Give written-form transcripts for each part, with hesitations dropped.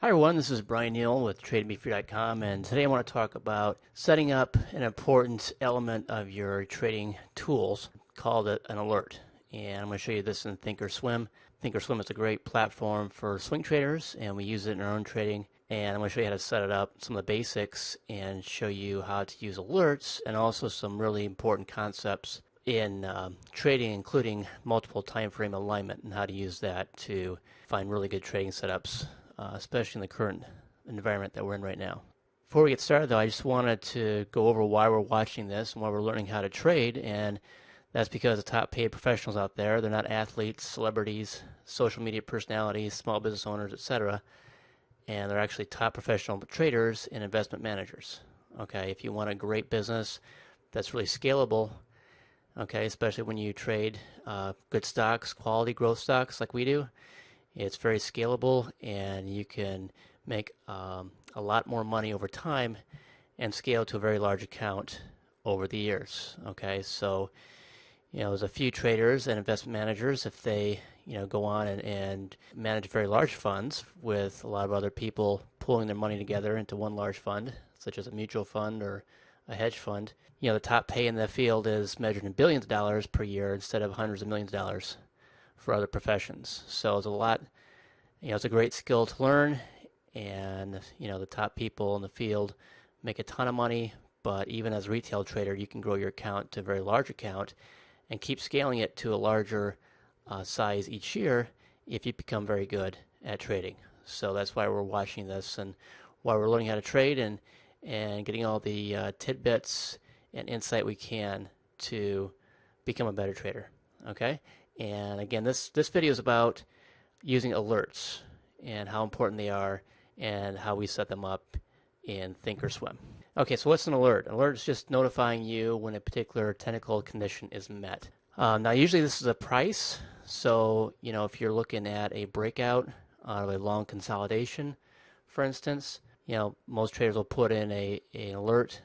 Hi everyone, this is Brian Neal with TradeToBeFree.com, and today I want to talk about setting up an important element of your trading tools called an alert. And I'm going to show you this in ThinkorSwim. ThinkorSwim is a great platform for swing traders, and we use it in our own trading. And I'm going to show you how to set it up, some of the basics, and show you how to use alerts, and also some really important concepts in trading, including multiple time frame alignment, and how to use that to find really good trading setups, especially in the current environment that we're in right now. Before we get started, though, I just wanted to go over why we're watching this and why we're learning how to trade, and that's because the top paid professionals out there, they're not athletes, celebrities, social media personalities, small business owners, etc., and they're actually top professional traders and investment managers. Okay, if you want a great business that's really scalable, okay, especially when you trade good stocks, quality growth stocks like we do, it's very scalable, and you can make a lot more money over time and scale to a very large account over the years. Okay, so there's a few traders and investment managers, if they go on and manage very large funds with a lot of other people pulling their money together into one large fund, such as a mutual fund or a hedge fund. The top pay in the field is measured in billions of dollars per year instead of hundreds of millions of dollars for other professions. So it's a lot, it's a great skill to learn, and the top people in the field make a ton of money, but even as a retail trader, you can grow your account to a very large account and keep scaling it to a larger size each year if you become very good at trading. So that's why we're watching this and why we're learning how to trade and getting all the tidbits and insight we can to become a better trader. Okay? And again, this video is about using alerts and how important they are and how we set them up in ThinkorSwim. Okay, so what's an alert? An alert is just notifying you when a particular technical condition is met. Now, usually this is a price. So, if you're looking at a breakout out of a long consolidation, for instance, most traders will put in an alert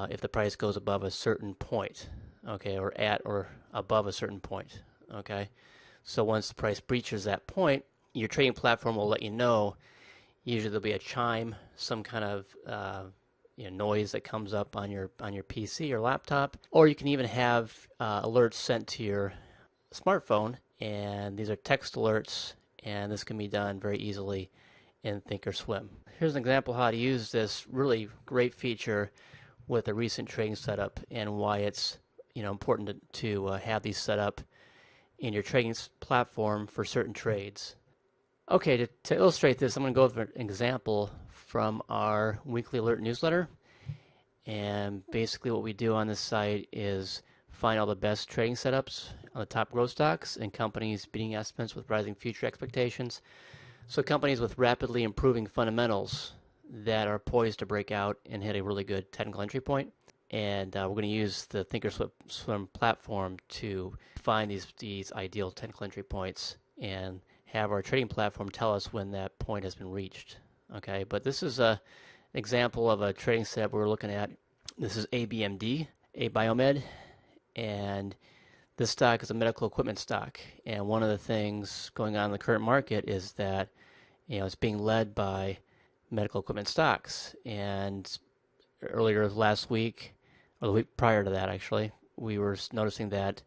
if the price goes above a certain point, okay, or at or above a certain point. Okay, so once the price breaches that point, your trading platform will let you know. Usually there'll be a chime, some kind of noise that comes up on your PC or laptop, or you can even have alerts sent to your smartphone, and these are text alerts, and this can be done very easily in ThinkorSwim. Here's an example how to use this really great feature with a recent trading setup and why it's important to have these set up in your trading platform for certain trades. Okay, to illustrate this, I'm going to go over an example from our weekly alert newsletter. And basically what we do on this site is find all the best trading setups on the top growth stocks and companies beating estimates with rising future expectations. So companies with rapidly improving fundamentals that are poised to break out and hit a really good technical entry point. And we're going to use the ThinkorSwim platform to find these ideal technical entry points and have our trading platform tell us when that point has been reached. Okay, but this is an example of a trading setup we're looking at. This is ABMD, Biomed, and this stock is a medical equipment stock. And one of the things going on in the current market is that it's being led by medical equipment stocks. And earlier last week, or the week prior to that actually, we were noticing that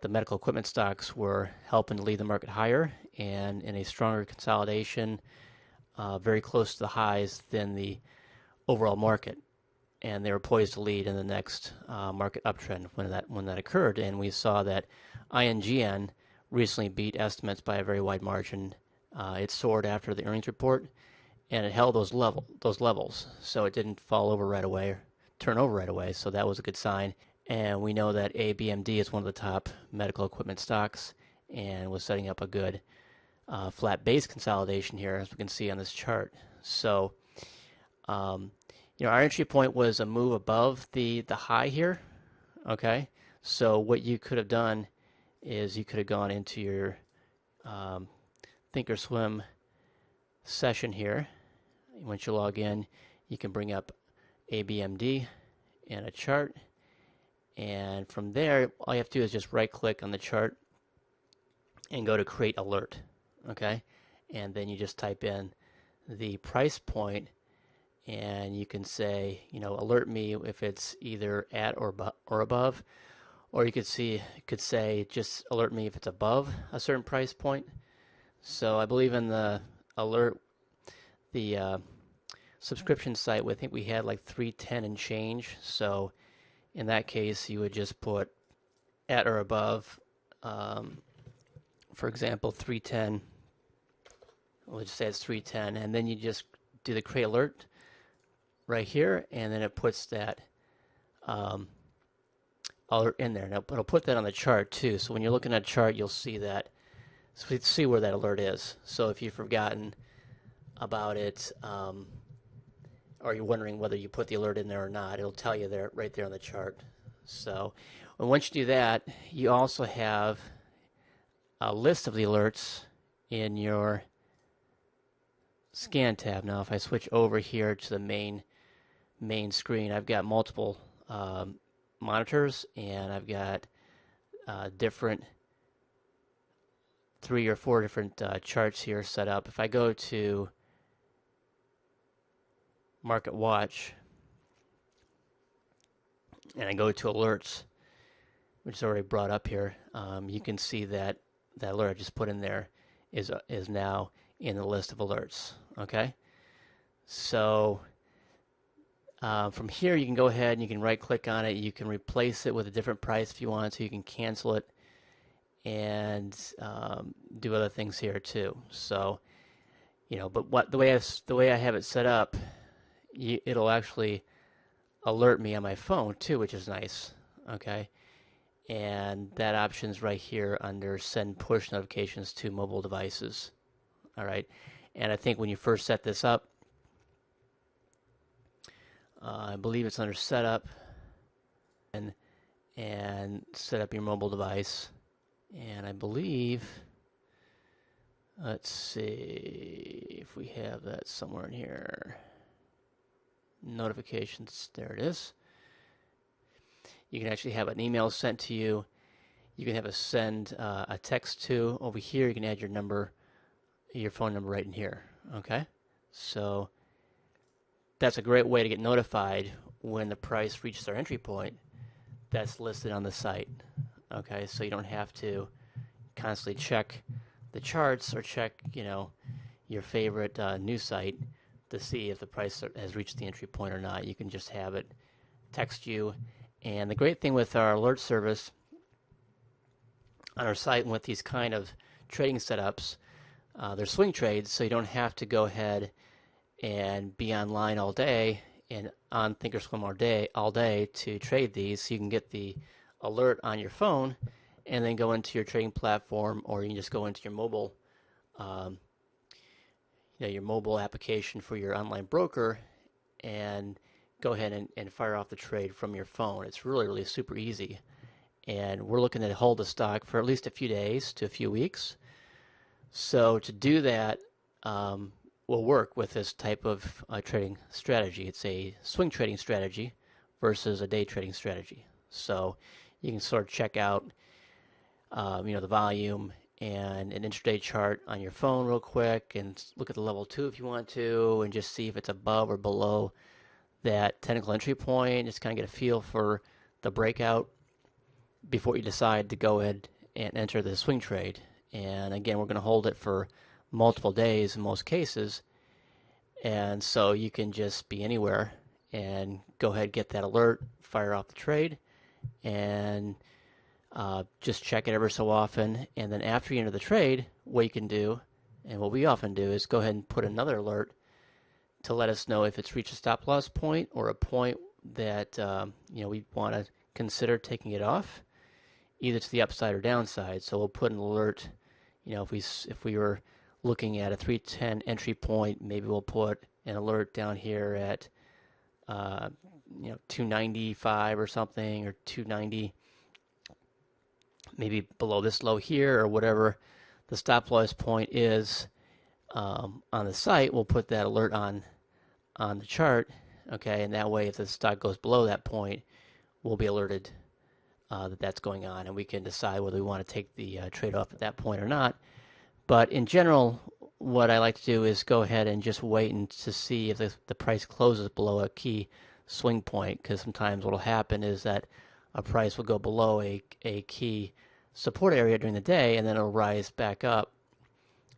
the medical equipment stocks were helping to lead the market higher and in a stronger consolidation, very close to the highs than the overall market. And they were poised to lead in the next market uptrend when that occurred. And we saw that INGN recently beat estimates by a very wide margin. It soared after the earnings report, and it held those levels. So it didn't fall over right away or turn over right away. So that was a good sign. And we know that ABMD is one of the top medical equipment stocks and was setting up a good flat base consolidation here, as we can see on this chart. So, our entry point was a move above the high here. Okay, so what you could have done is you could have gone into your ThinkorSwim session here. Once you log in, you can bring up ABMD and a chart. And from there, all you have to do is just right click on the chart and go to create alert. Okay, and then you just type in the price point, and you can say, alert me if it's either at or above, or you could say just alert me if it's above a certain price point. So I believe in the alert, the subscription site, I think we had like 310 and change. So in that case, you would just put at or above. For example, 310. We'll just say it's 310, and then you just do the create alert right here, and then it puts that alert in there. Now it'll put that on the chart too. So when you're looking at a chart, you'll see that. So you see where that alert is. So if you've forgotten about it, or you're wondering whether you put the alert in there or not, it'll tell you there right there on the chart. So once you do that, you also have a list of the alerts in your scan tab. Now if I switch over here to the main screen, I've got multiple monitors, and I've got different 3 or 4 different charts here set up. If I go to Market Watch and I go to alerts, which is already brought up here, you can see that that alert I just put in there is now in the list of alerts. Okay, so from here you can go ahead and you can right click on it. You can replace it with a different price if you want to. You can cancel it and do other things here too. So but the way I have it set up, it'll actually alert me on my phone too, which is nice. Okay, and that option's right here under send push notifications to mobile devices. All right, and I think when you first set this up, I believe it's under setup and set up your mobile device, and I believe, let's see if we have that somewhere in here. Notifications, there it is. You can actually have an email sent to you. You can have a send a text to. Over here you can add your number, your phone number right in here. Okay, so that's a great way to get notified when the price reaches our entry point that's listed on the site. Okay, so you don't have to constantly check the charts or check your favorite news site to see if the price has reached the entry point or not. You can just have it text you. And the great thing with our alert service on our site and with these kind of trading setups, they're swing trades, so you don't have to go ahead and be online all day and on ThinkorSwim all day to trade these. So you can get the alert on your phone and then go into your trading platform, or you can just go into your mobile your mobile application for your online broker and go ahead and fire off the trade from your phone. It's really super easy, and we're looking to hold the stock for at least a few days to a few weeks. So to do that will work with this type of trading strategy. It's a swing trading strategy versus a day trading strategy. So you can sort of check out the volume and an intraday chart on your phone real quick, and look at the level 2 if you want to, and just see if it's above or below that technical entry point. Just kind of get a feel for the breakout before you decide to go ahead and enter the swing trade. And again, we're going to hold it for multiple days in most cases, and so you can just be anywhere and go ahead, get that alert, fire off the trade, and just check it ever so often. And then after you enter the trade, what you can do, and what we often do, is go ahead and put another alert to let us know if it's reached a stop loss point or a point that we want to consider taking it off, either to the upside or downside. So we'll put an alert. If we were looking at a 310 entry point, maybe we'll put an alert down here at 295 or something, or 290, maybe below this low here, or whatever the stop loss point is on the site. We'll put that alert on the chart. Okay, and that way if the stock goes below that point, we'll be alerted that that's going on, and we can decide whether we want to take the trade off at that point or not. But in general, what I like to do is go ahead and just wait and to see if the price closes below a key swing point, because sometimes what will happen is that a price will go below a key support area during the day, and then it'll rise back up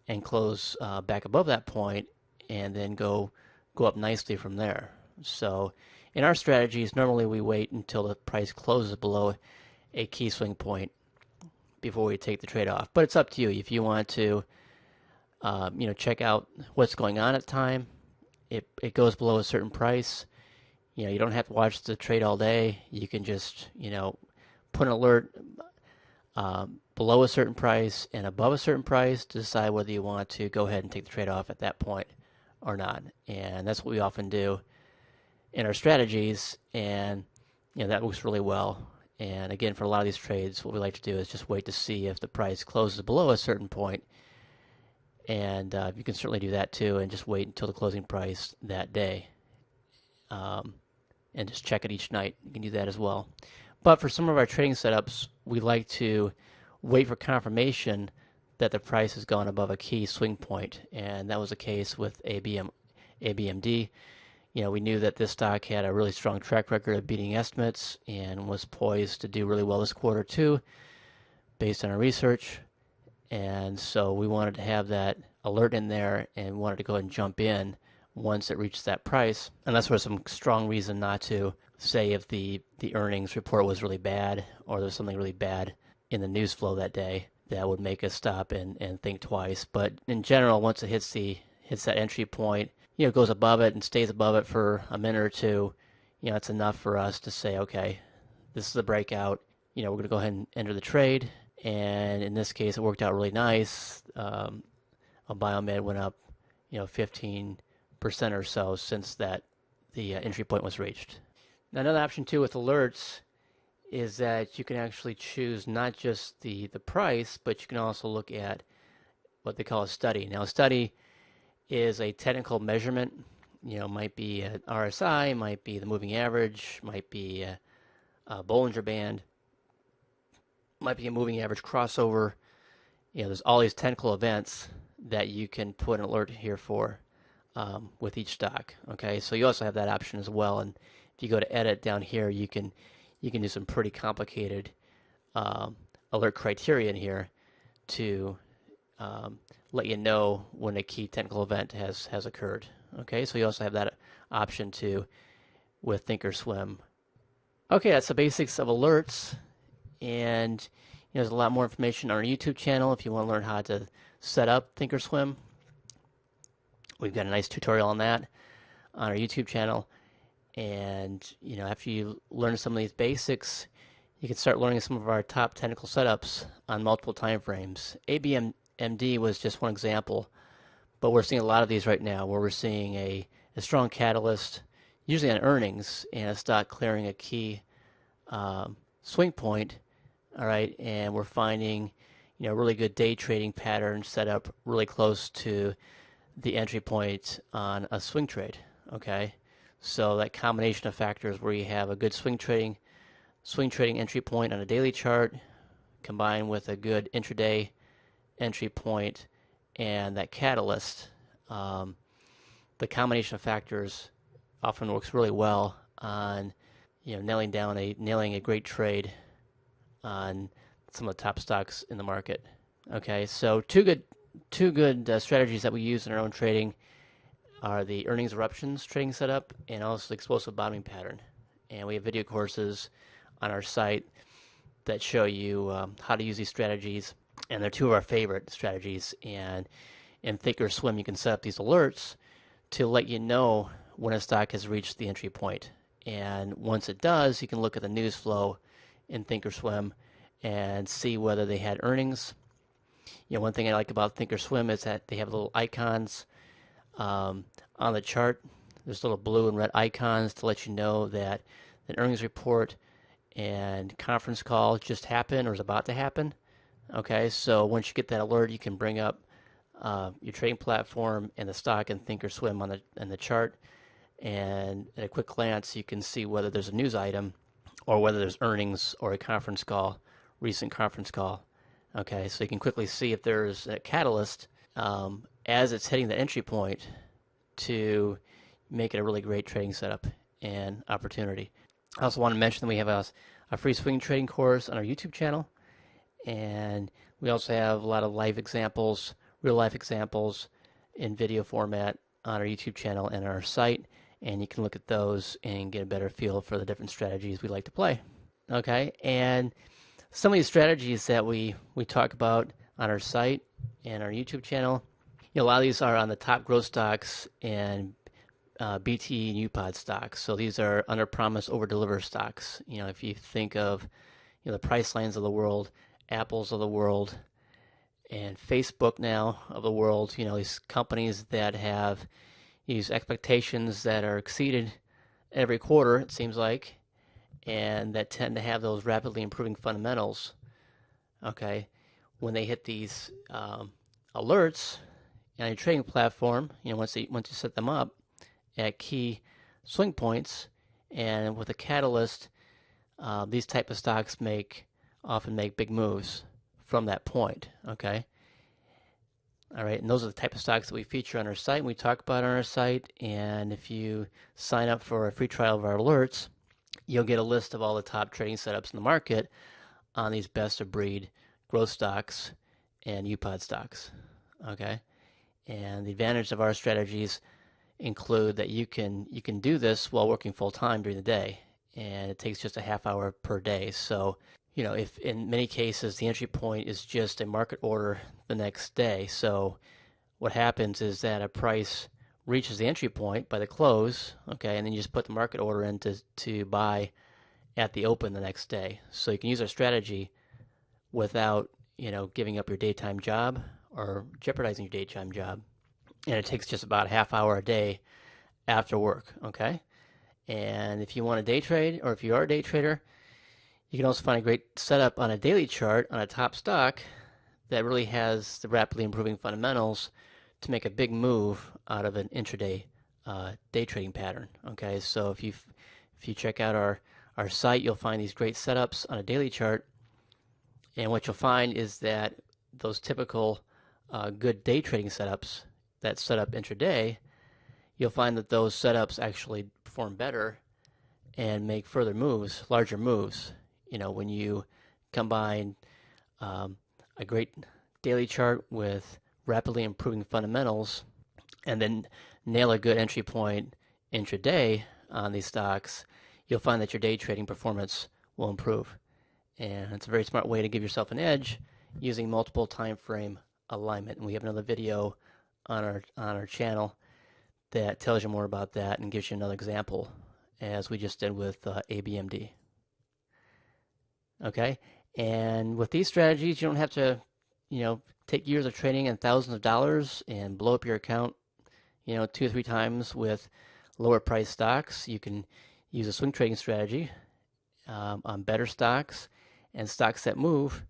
and close back above that point, and then go up nicely from there. So in our strategies, normally we wait until the price closes below a key swing point before we take the trade off. But it's up to you. If you want to check out what's going on at the time, it goes below a certain price. You don't have to watch the trade all day. You can just put an alert below a certain price and above a certain price to decide whether you want to go ahead and take the trade off at that point or not. And that's what we often do in our strategies, and that works really well. And again, for a lot of these trades, what we like to do is just wait to see if the price closes below a certain point, and you can certainly do that too, and just wait until the closing price that day, and just check it each night. You can do that as well. But for some of our trading setups, we like to wait for confirmation that the price has gone above a key swing point, and that was the case with ABMD. We knew that this stock had a really strong track record of beating estimates and was poised to do really well this quarter too, based on our research. And so we wanted to have that alert in there and wanted to go ahead and jump in once it reached that price. Unless there was some strong reason not to, say if the earnings report was really bad or there's something really bad in the news flow that day that would make us stop and think twice. But in general, once it hits that entry point, goes above it and stays above it for a minute or two, it's enough for us to say, okay, this is a breakout. We're going to go ahead and enter the trade. And in this case, it worked out really nice. A Biomed went up, 15% or so since the entry point was reached. Now, another option too with alerts is that you can actually choose not just the price, but you can also look at what they call a study. Now, a study is a technical measurement. Might be an RSI, might be the moving average, might be a Bollinger Band, might be a moving average crossover. There's all these technical events that you can put an alert here for with each stock. Okay, so you also have that option as well. And if you go to edit down here, you can do some pretty complicated alert criteria in here to let you know when a key technical event has occurred. Okay, so you also have that option too with ThinkorSwim. Okay, that's the basics of alerts, and there's a lot more information on our YouTube channel if you want to learn how to set up ThinkorSwim. We've got a nice tutorial on that on our YouTube channel, and after you learn some of these basics, you can start learning some of our top technical setups on multiple time frames. ABMD was just one example, but we're seeing a lot of these right now where we're seeing a strong catalyst, usually on earnings, and a stock clearing a key swing point. All right, and we're finding really good day trading pattern set up really close to the entry point on a swing trade. Okay, so that combination of factors where you have a good swing trading entry point on a daily chart combined with a good intraday entry point and that catalyst, the combination of factors often works really well on nailing a great trade on some of the top stocks in the market. Okay, so two good strategies that we use in our own trading are the earnings eruptions trading setup and also the explosive bottoming pattern. And we have video courses on our site that show you how to use these strategies, and they're two of our favorite strategies. And in ThinkorSwim, you can set up these alerts to let you know when a stock has reached the entry point. And once it does, you can look at the news flow in ThinkorSwim and see whether they had earnings. One thing I like about ThinkorSwim is that they have little icons on the chart. There's little blue and red icons to let you know that an earnings report and conference call just happened or is about to happen. Okay, so once you get that alert, you can bring up your trading platform and the stock in ThinkorSwim on the chart, and at a quick glance, you can see whether there's a news item or whether there's earnings or a conference call, recent conference call. Okay, so you can quickly see if there's a catalyst as it's hitting the entry point to make it a really great trading setup and opportunity. I also want to mention that we have a free swing trading course on our YouTube channel, and we also have a lot of live examples, real life examples in video format on our YouTube channel and our site, and you can look at those and get a better feel for the different strategies we like to play. Okay, and some of these strategies that we talk about on our site and our YouTube channel, a lot of these are on the top growth stocks and BT and UPOD stocks. So these are under promise, over deliver stocks. If you think of the Pricelines of the world, Apples of the world, and Facebook now of the world, these companies that have these expectations that are exceeded every quarter, it seems like, and that tend to have those rapidly improving fundamentals. Okay, when they hit these alerts on your trading platform, once you set them up at key swing points and with a catalyst, these type of stocks often make big moves from that point. Okay. All right, and those are the type of stocks that we feature on our site and we talk about on our site. And if you sign up for a free trial of our alerts, you'll get a list of all the top trading setups in the market on these best of breed growth stocks and UPOD stocks. Okay, and the advantage of our strategies include that you can do this while working full time during the day, and it takes just a half hour per day. So if in many cases the entry point is just a market order the next day, so what happens is that a price reaches the entry point by the close, okay, and then you just put the market order in to buy at the open the next day. So you can use our strategy without giving up your daytime job or jeopardizing your daytime job, and it takes just about a half hour a day after work. Okay, and if you want to day trade, or if you are a day trader, you can also find a great setup on a daily chart on a top stock that really has the rapidly improving fundamentals to make a big move out of an intraday day trading pattern. Okay, so if you check out our site, you'll find these great setups on a daily chart, and what you'll find is that those typical good day trading setups that set up intraday, you'll find that those setups actually perform better and make further moves, larger moves. When you combine a great daily chart with rapidly improving fundamentals and then nail a good entry point intraday on these stocks, you'll find that your day trading performance will improve. And it's a very smart way to give yourself an edge using multiple time frame alignment. And we have another video on our channel that tells you more about that and gives you another example, as we just did with ABMD. Okay, and with these strategies, you don't have to, take years of training and thousands of dollars and blow up your account, 2 or 3 times with lower price stocks. You can use a swing trading strategy on better stocks and stocks that move.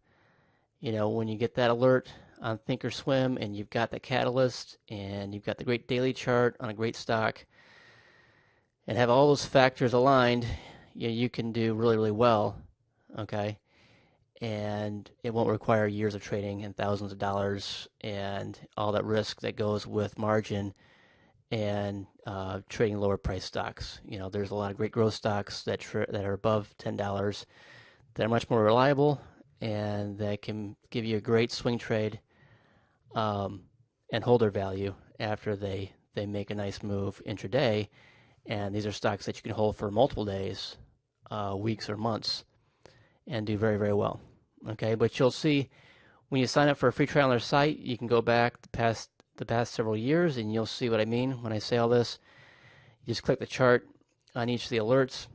When you get that alert on ThinkorSwim and you've got the catalyst and you've got the great daily chart on a great stock and have all those factors aligned, you can do really, really well. Okay, and it won't require years of trading and thousands of dollars and all that risk that goes with margin and trading lower price stocks. There's a lot of great growth stocks that are above $10 that are much more reliable and that can give you a great swing trade and hold their value after they make a nice move intraday. And these are stocks that you can hold for multiple days, weeks, or months, and do very, very well. Okay, but you'll see when you sign up for a free trial on our site, you can go back the past several years, and you'll see what I mean when I say all this. You just click the chart on each of the alerts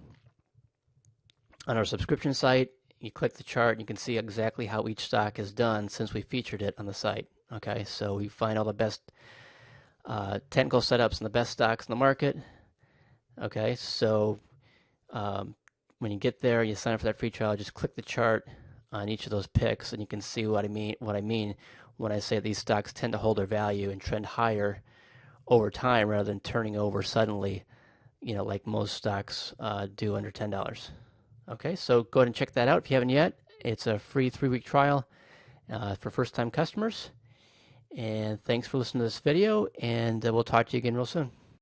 on our subscription site. You click the chart, and you can see exactly how each stock has done since we featured it on the site. Okay, so we find all the best technical setups and the best stocks in the market. Okay, so when you get there, you sign up for that free trial, just click the chart on each of those picks, and you can see what I mean when I say these stocks tend to hold their value and trend higher over time rather than turning over suddenly, like most stocks do under $10. Okay, so go ahead and check that out if you haven't yet. It's a free 3-week trial for first-time customers. And thanks for listening to this video, and we'll talk to you again real soon.